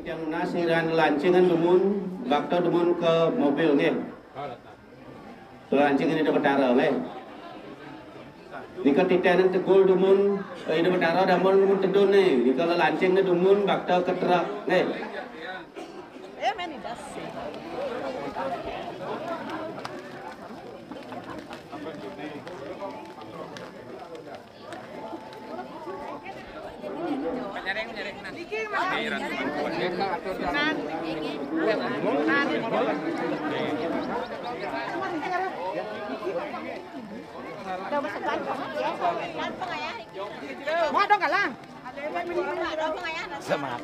Yang nasiran lancingan dumun, bakto dumun ke mobil nih. Lancingan itu berdarah nih. Jika titenan tegul dumun, itu berdarah damun dumun tedun nih. Jika lancingnya dumun, bakto ke truk nih. Mau dong kalang. Sama.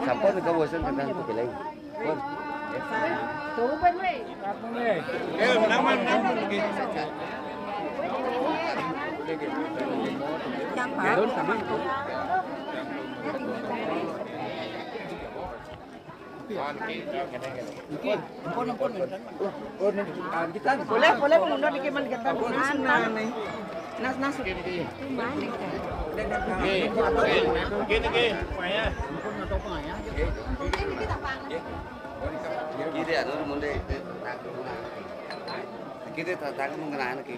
Sampai ke bosan tentang pilih. Pun. Tuh bên đây. Chẳng phải. Boleh menunda di keman kita. Nas. Gini ya, dulu mulai kita tatang mengenai lagi.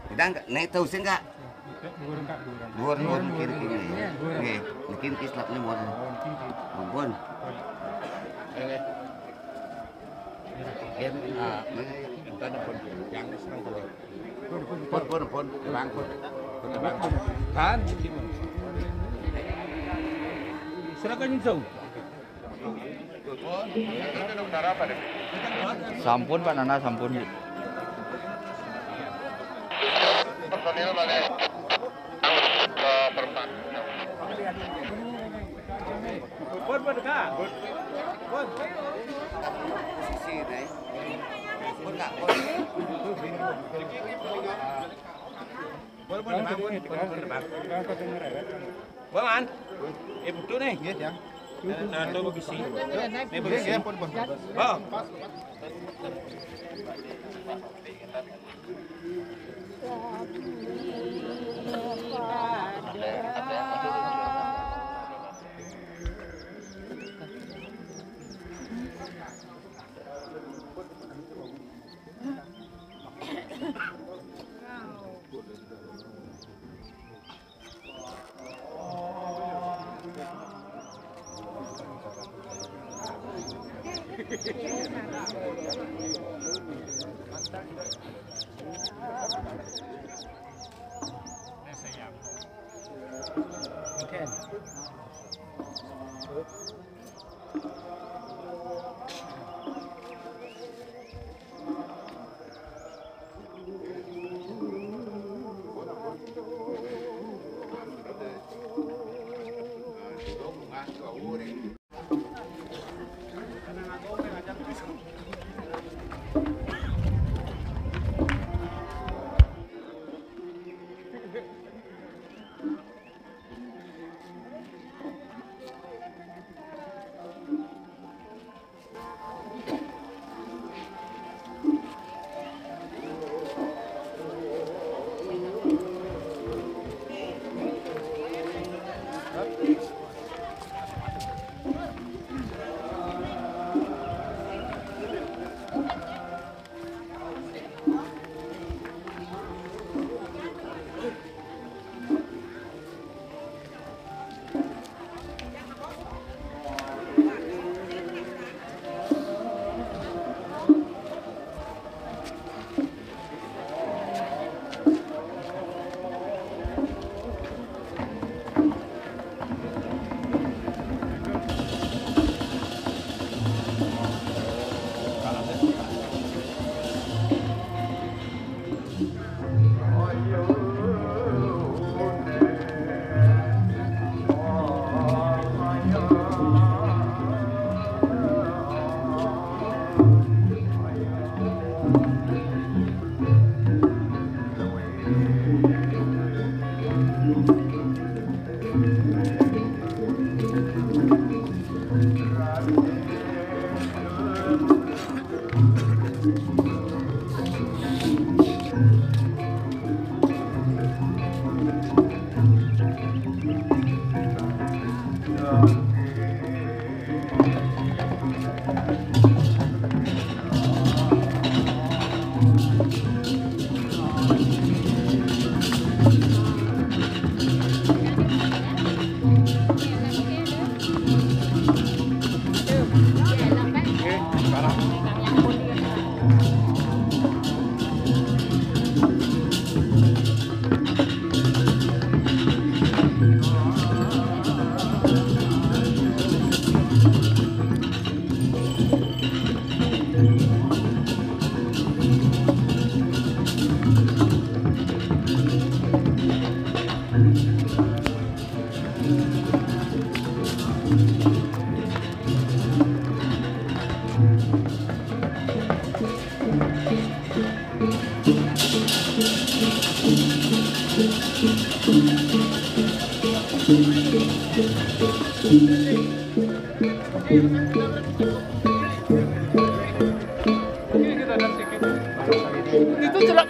Kita naik tahu sih enggak? Buat mungkin ini. Nih, mungkin kislap nih buat. Buat. Pon. Kan? Silakan nyungsung. Sampun Pak Nana, sampun. Personil balik ke perempat. Pon kak. Pon. Sisi này. Pon enggak, pon. Bang An. Betul nih. Iya, Jang. Nah, tuh besi. Ini besi ya, pon. Oh.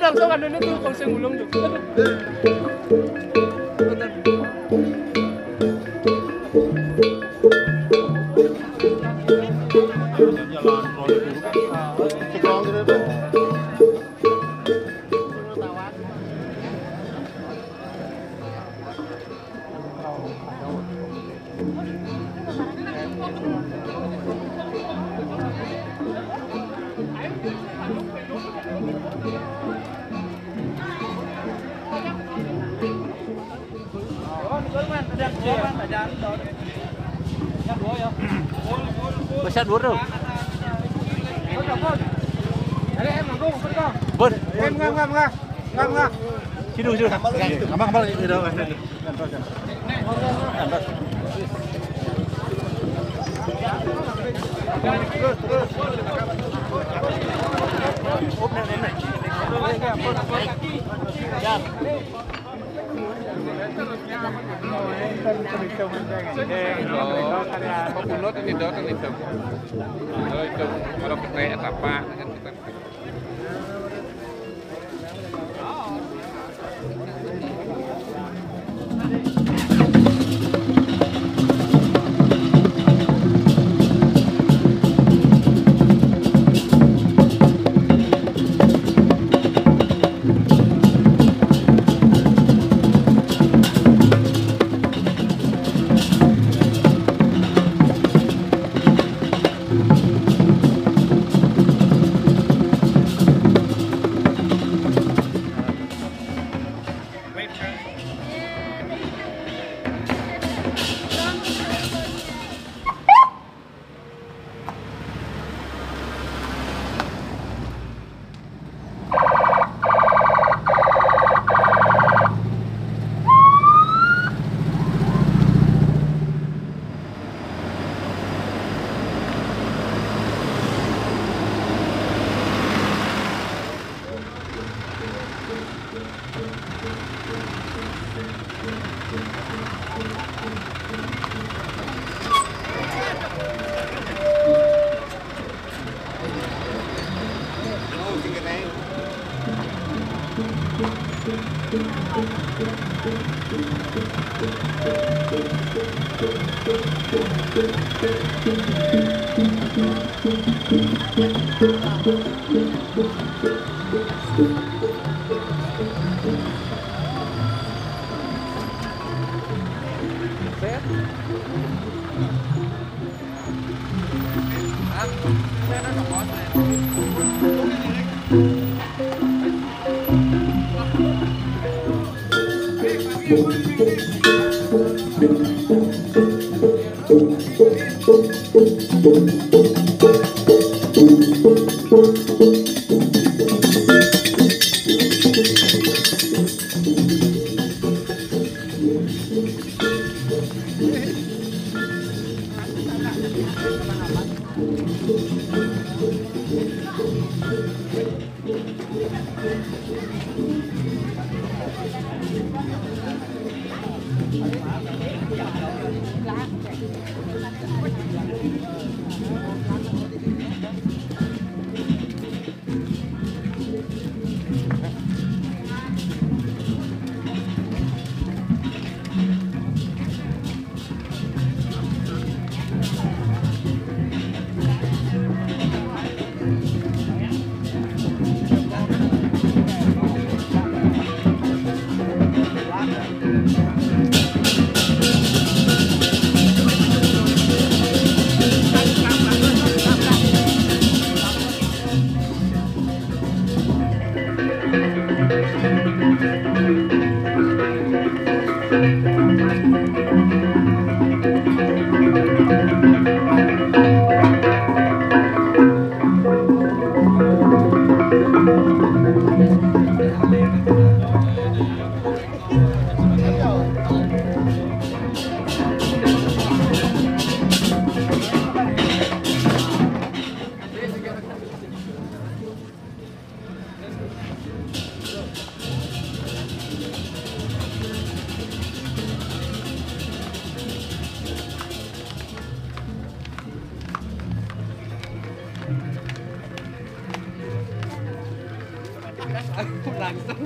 langsung kan ini tuh langsung gulung tuh. Besar dua tuh. Ada em nanggung, pergi. Bun. Em ngam. Sidu. Ngambang itu dah. Pembunuh ini datang itu. Kalau itu kalau kita apa kan kita. Langsung.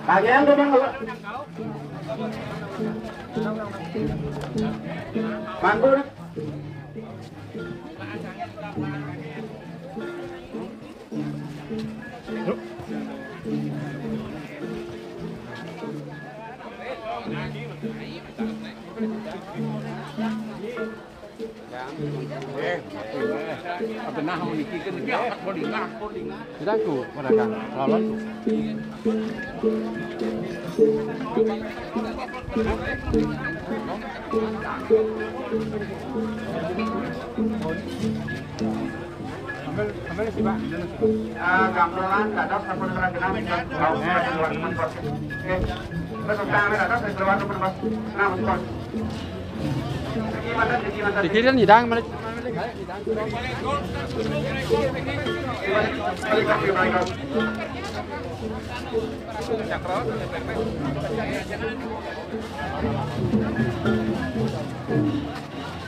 Bagian duduk mantul. Pernah memiliki kan polingan. Kita tuh pedagang lawan. Ambil sih Pak. Gamelan dadak sampun keragenan terus utang dadak keluar Mas. Nah, Mas. Dikirim hidang mana?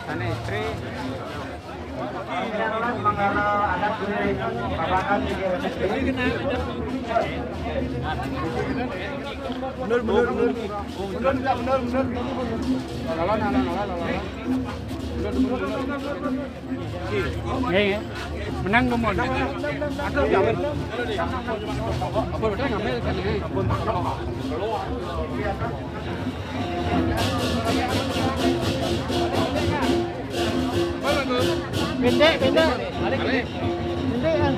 Sana istri. Menang nomor. Atau jangan. Apa betul ngambil kan ini? Pendek. Pendek kan.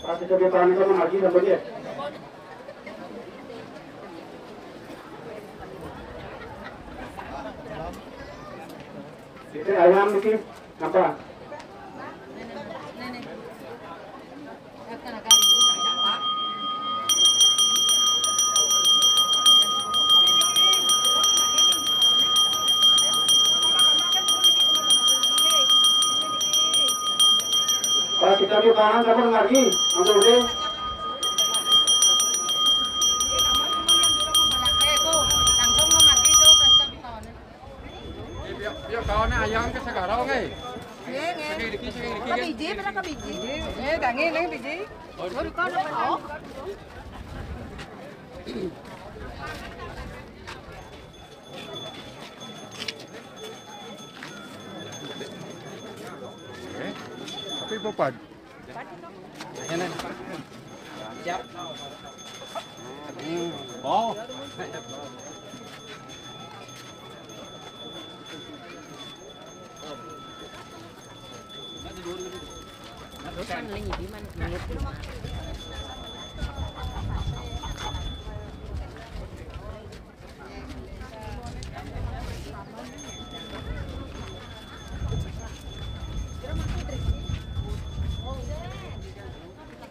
Proses kegiatan itu mengaji sampai dia. Itu ayam mungkin apa? Kalau kita di kanan kapan lagi? Langsung deh. Biar kawannya ayam ke sekarang eh. Kabiji, mana kabiji? Dangi, neng biji. Oh, di kono oh. Tapi popad. Oh.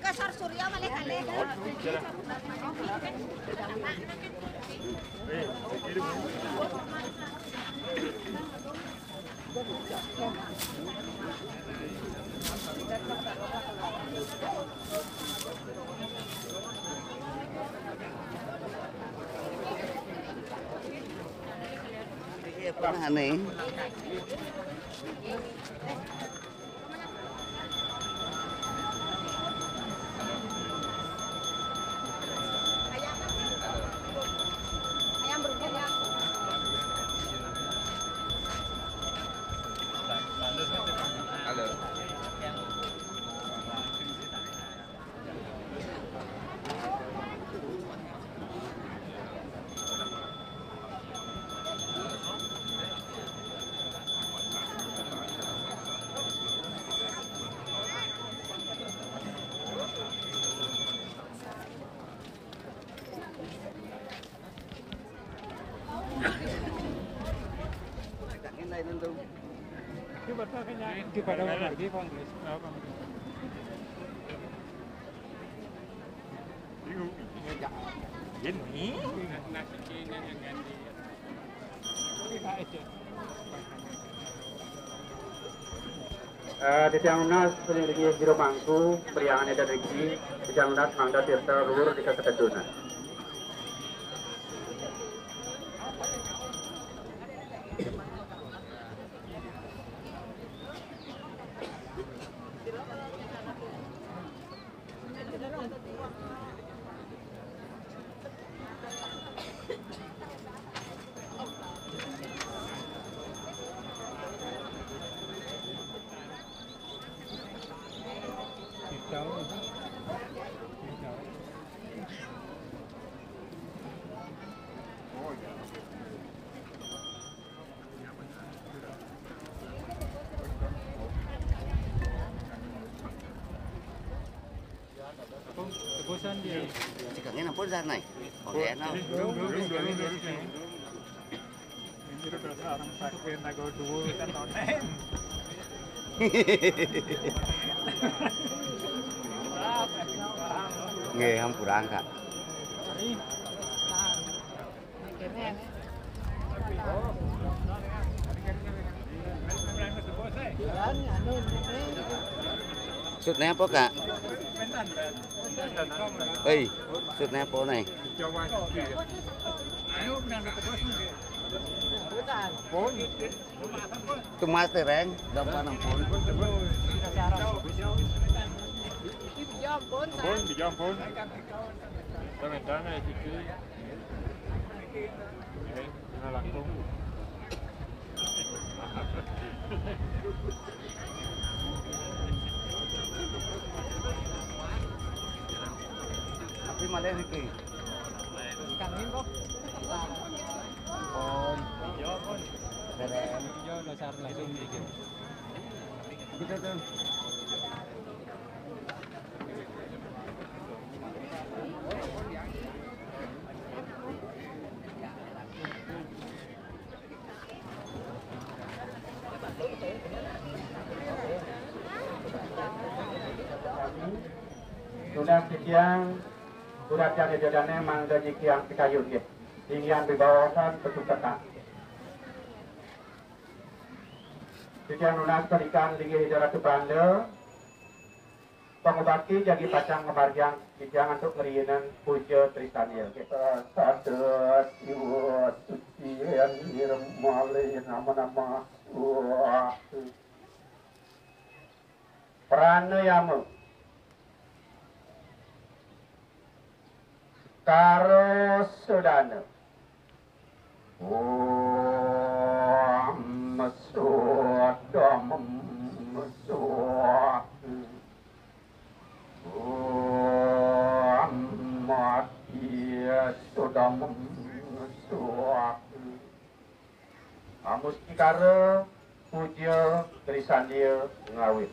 Kasar Surya malek-malek. Pernah nih. Ayam berukir ya. Di tiang nas penyelidiki Jiro Mangku, Priangan Eda Rigi, di tiang nas Mangga Tirta Luhur di Kesepetunan. Jika ini apa dah naik? Oke, nah. Nghe không kurang kak. Sudnya apa kak? Ê, sụt nè phố này. Tomato reng, dapat 6 pun. Pun, dijam pun. Tangan-tangan itu. Tapi malah Ricky. Kangen kok. Pon. Yo pon. Keren. Yo dasar langsung dikit. Kita tuh. Sudah sekian surat yang dijadane mangga jikiang pikayun ya. Ingin dibawakan petuketan. Sekian lunas perikan ligi hijrah Banda. Pengobati jadi pacang ngebarjang kijang untuk ngeriinan puja Trisania. Kita sadar iwa suci yang nirmale nama-nama pranayama karo sudana om masudam masud om mati sudam masud amusti karo puja Trisania ngawit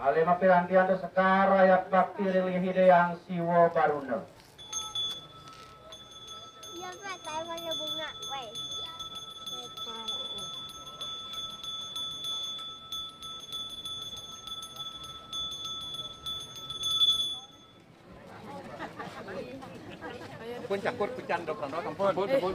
Alima pirantian sekara yak bakti rilihide yang siwo baruna. Iya, Pak, saya mau bunga, weh. Pun cakut pecan dok rano kampun. Pun.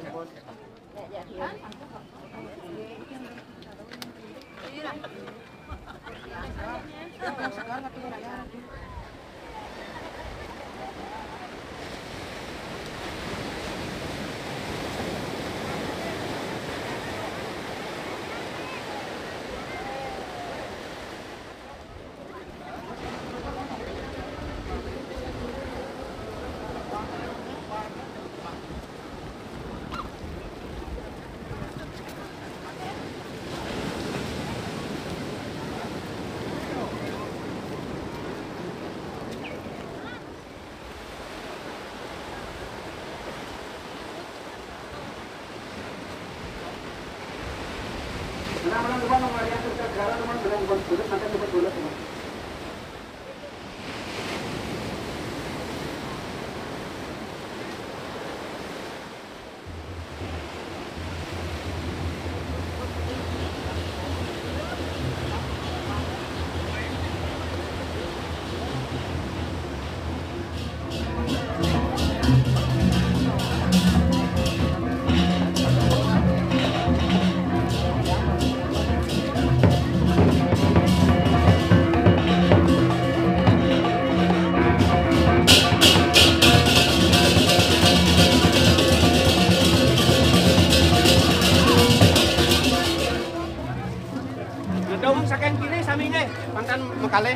Saking kini samine mantan mekale.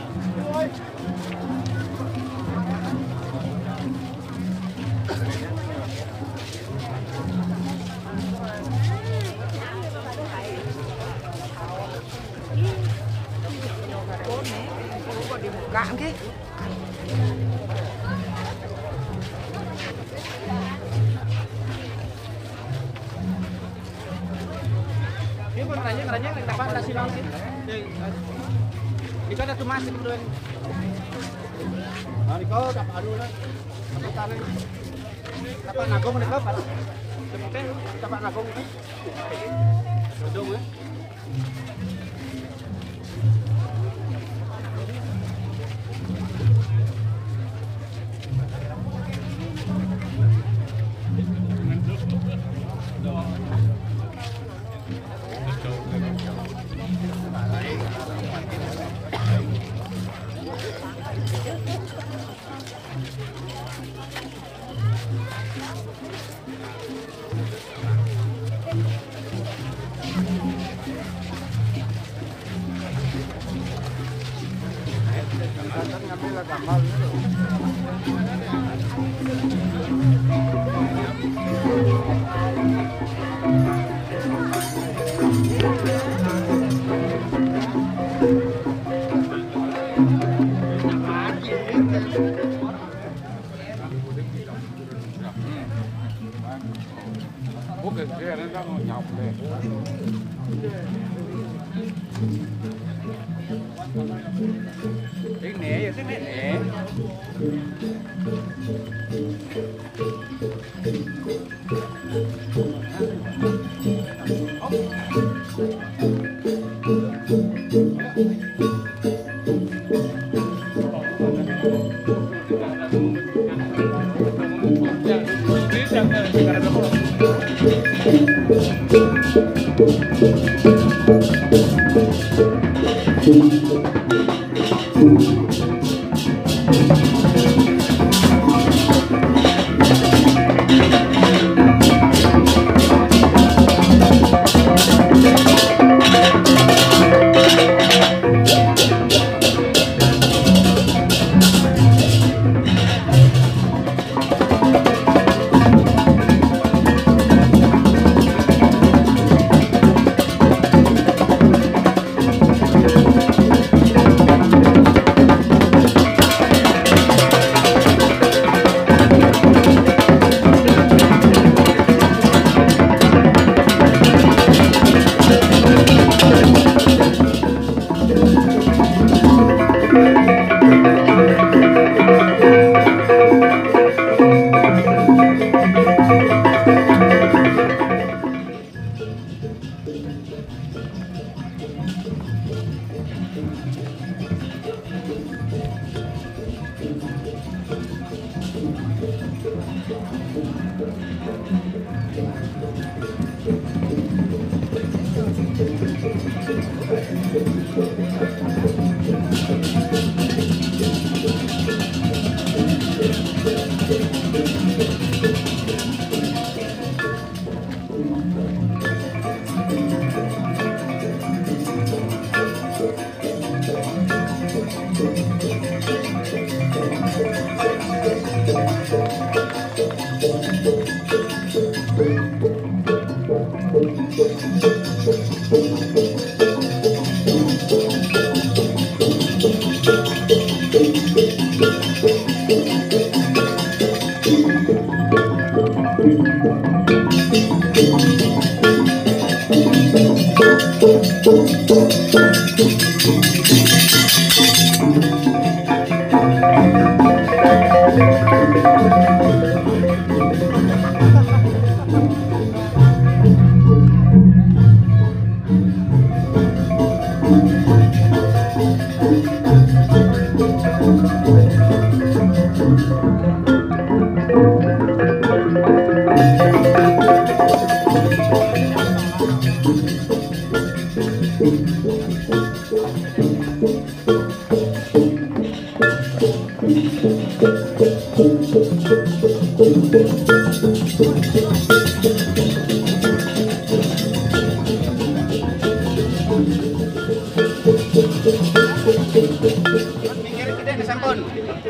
Dibuka nggih. Ini pun ranya dapat nasi laut sih. Ikaw na tumasik doon. Kau dapat anu lah. Dapat tanah. Tapak Nagong ni Kap. Seperti Tapak Nagong itu. Gedung ya.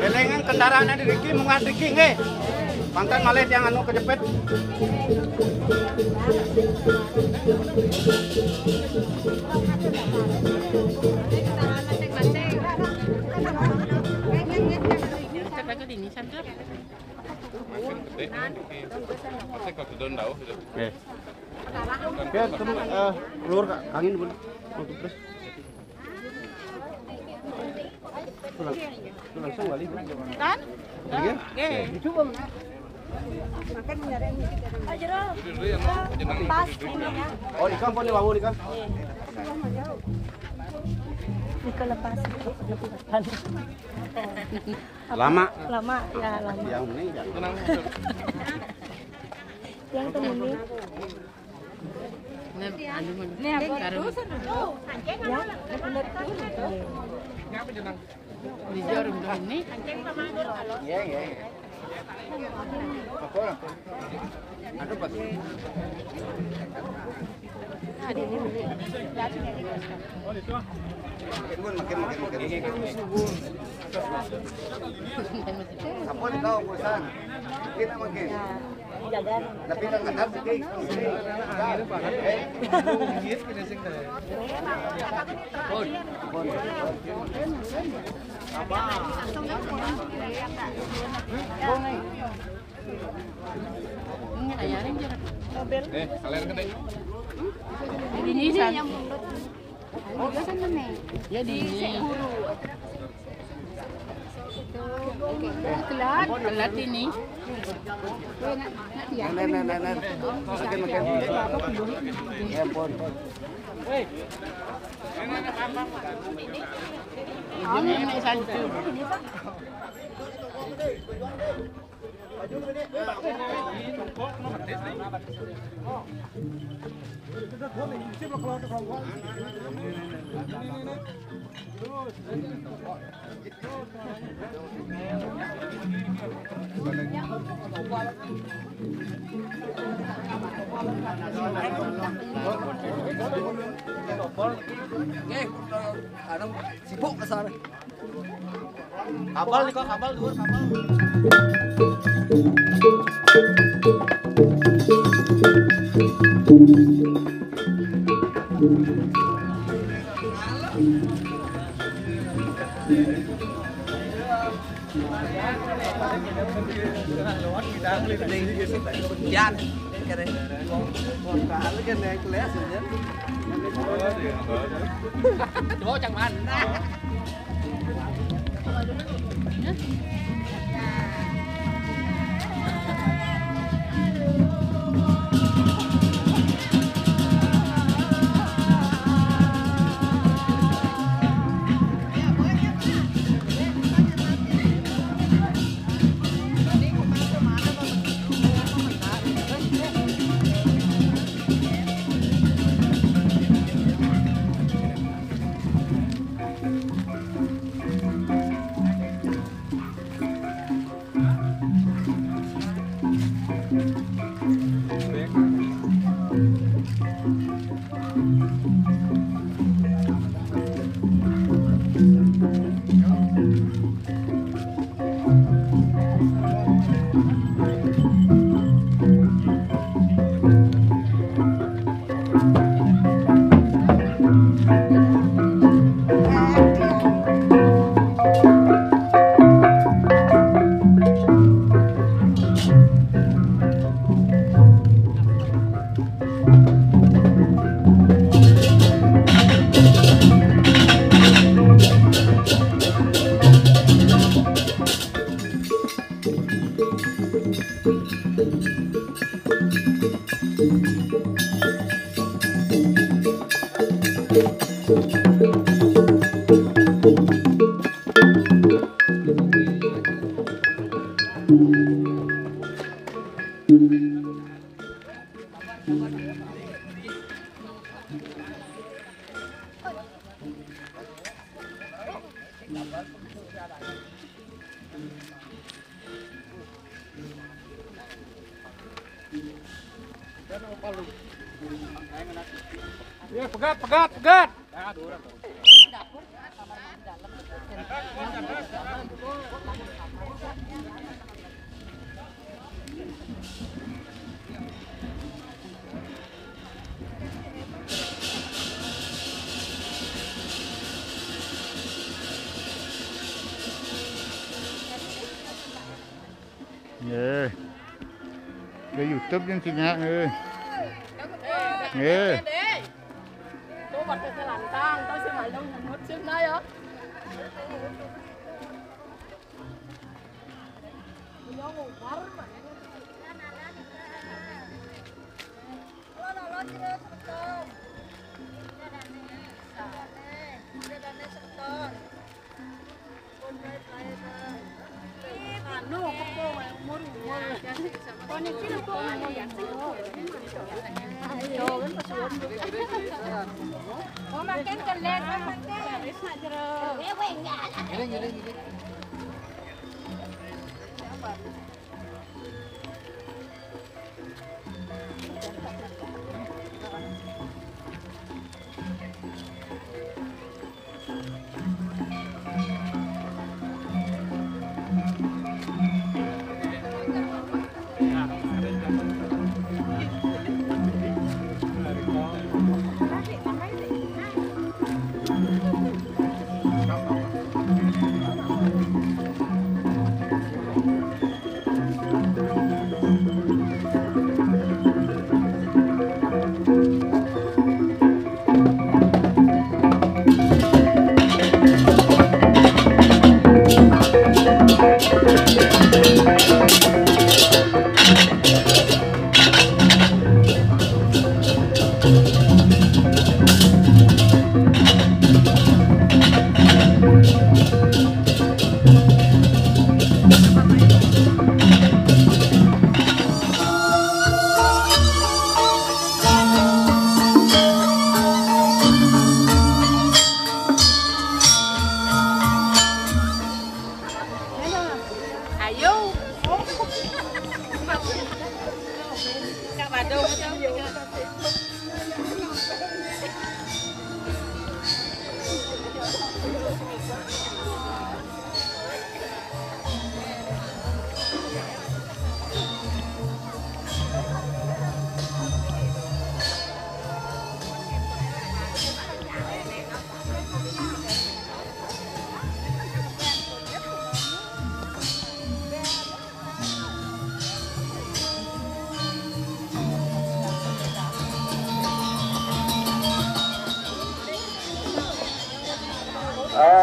Belengan kendaraan ada Riki mungat Riki nggih. Pangkat malih yang anu kejepit. Oke, keluar angin dulu. Terus. Langsung balik. Kan? Oke. Coba mana? Makan nyari Ayo pas ininya. Oh, ikan pun dibawa ikan. Ika lepas. Lama. Lama ya lama. Yang ini tenang. Yang temuni. Ini apa? di jarum ini. Iya, iya. Apa? Ada pas. Ada ini beli. Makin. Apa ni kau bosan? Makin. Jaga. Tapi kan kadang sikit. Kalian gede. Ini san. Ya di ini. Telat ini. Nen. Makin. Ya pun. Ini satu. Sibuk kesana. Kabel nih kok, kabel dulu, kabel. Yan, cái đấy. Còn cả cái này có lẽ sự nhất. Chỗ chẳng ăn. Ya, pegat. Nghe cái YouTube yang singa nghe Tôi bật cái làn tang, tôi sẽ phải đông một chiếc này á. Oh, makan kelet, makan kelet.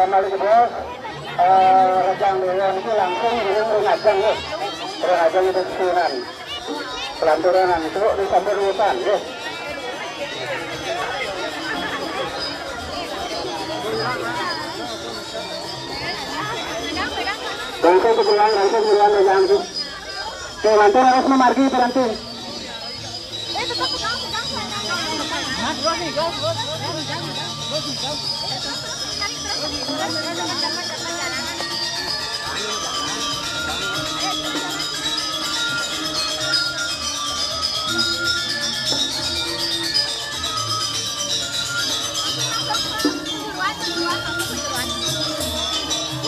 Mari bos, rajang dewan itu langsung ngajang ya, ngajang itu susunan, pelanturan itu disambil urusan ya. Langsung ke bulan rajang itu. Oke, nanti harus memargi berhenti.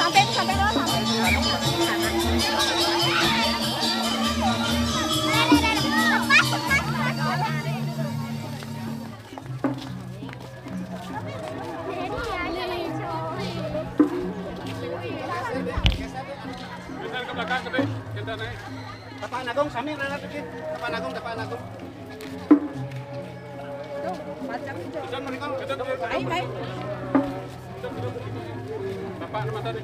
Sampai dulu sampai. Ke belakang ke kita naik. Tapak Agung, Samir rela pergi. Tapak Agung. Jangan mereka kita Baik. Bapak nama tadi.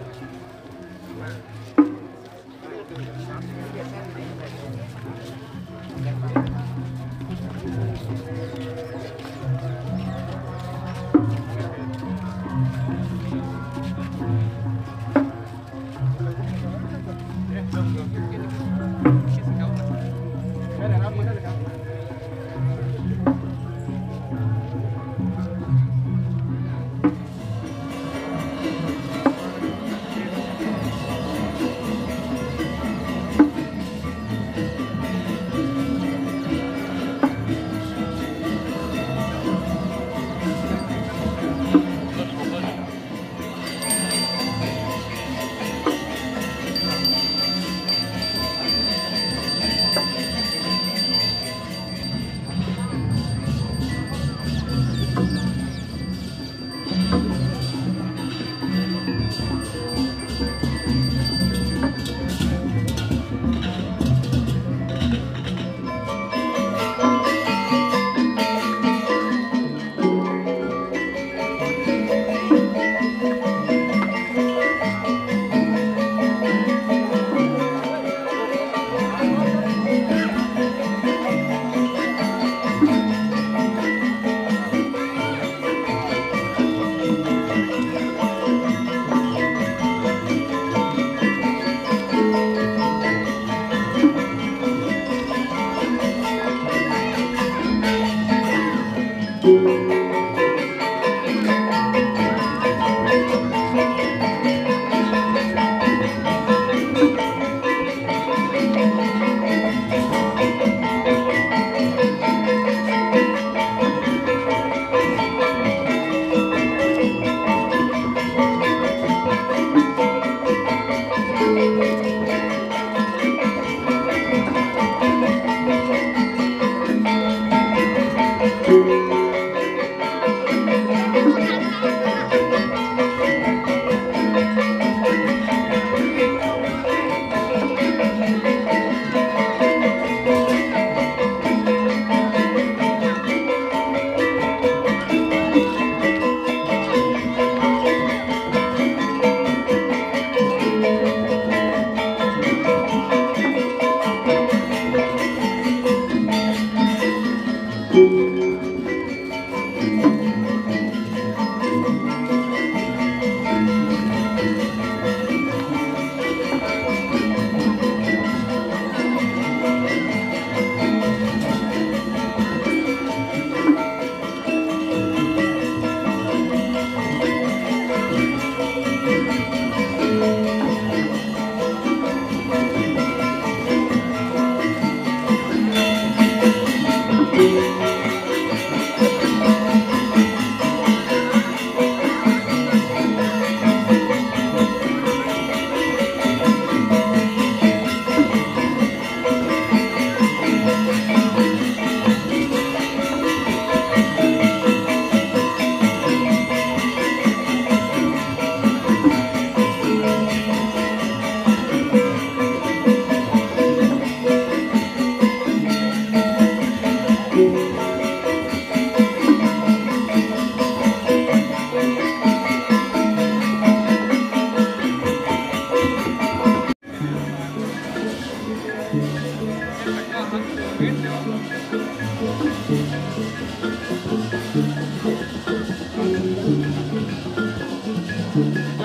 Apa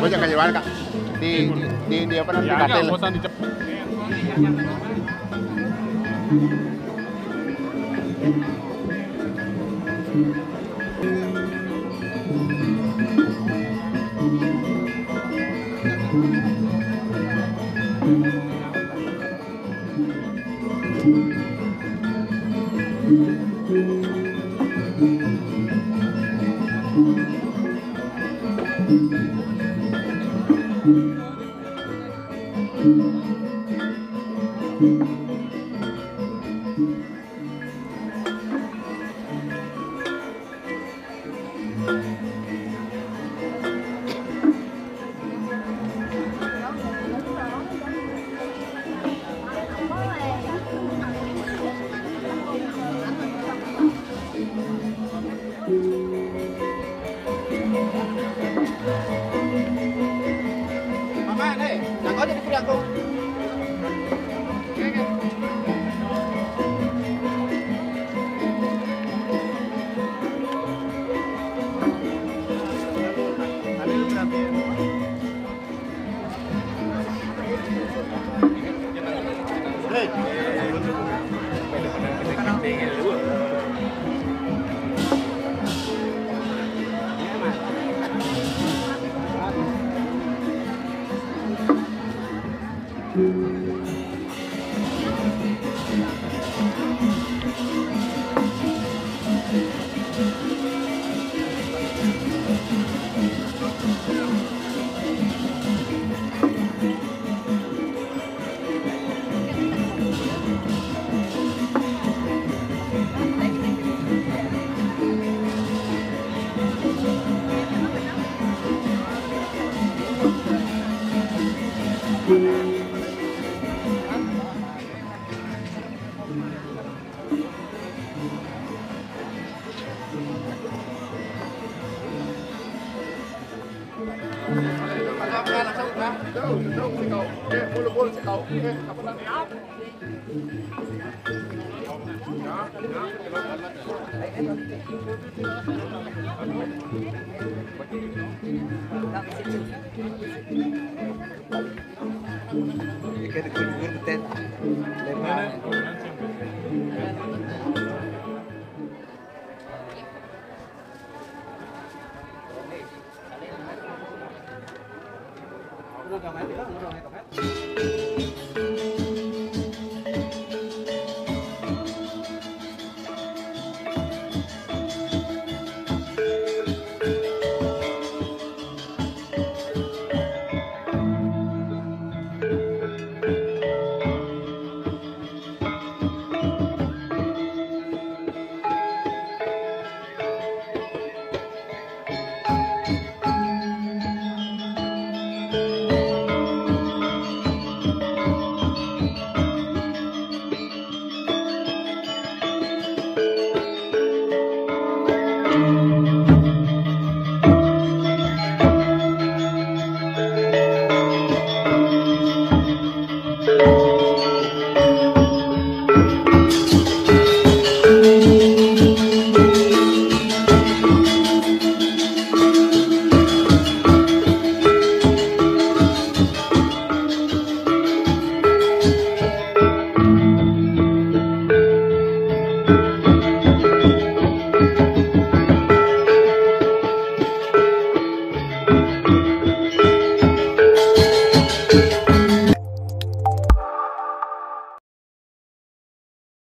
aja kayak gimana kak? Di apa namanya? Di katil. Mama nih, jangan jadi pria aku. Ikan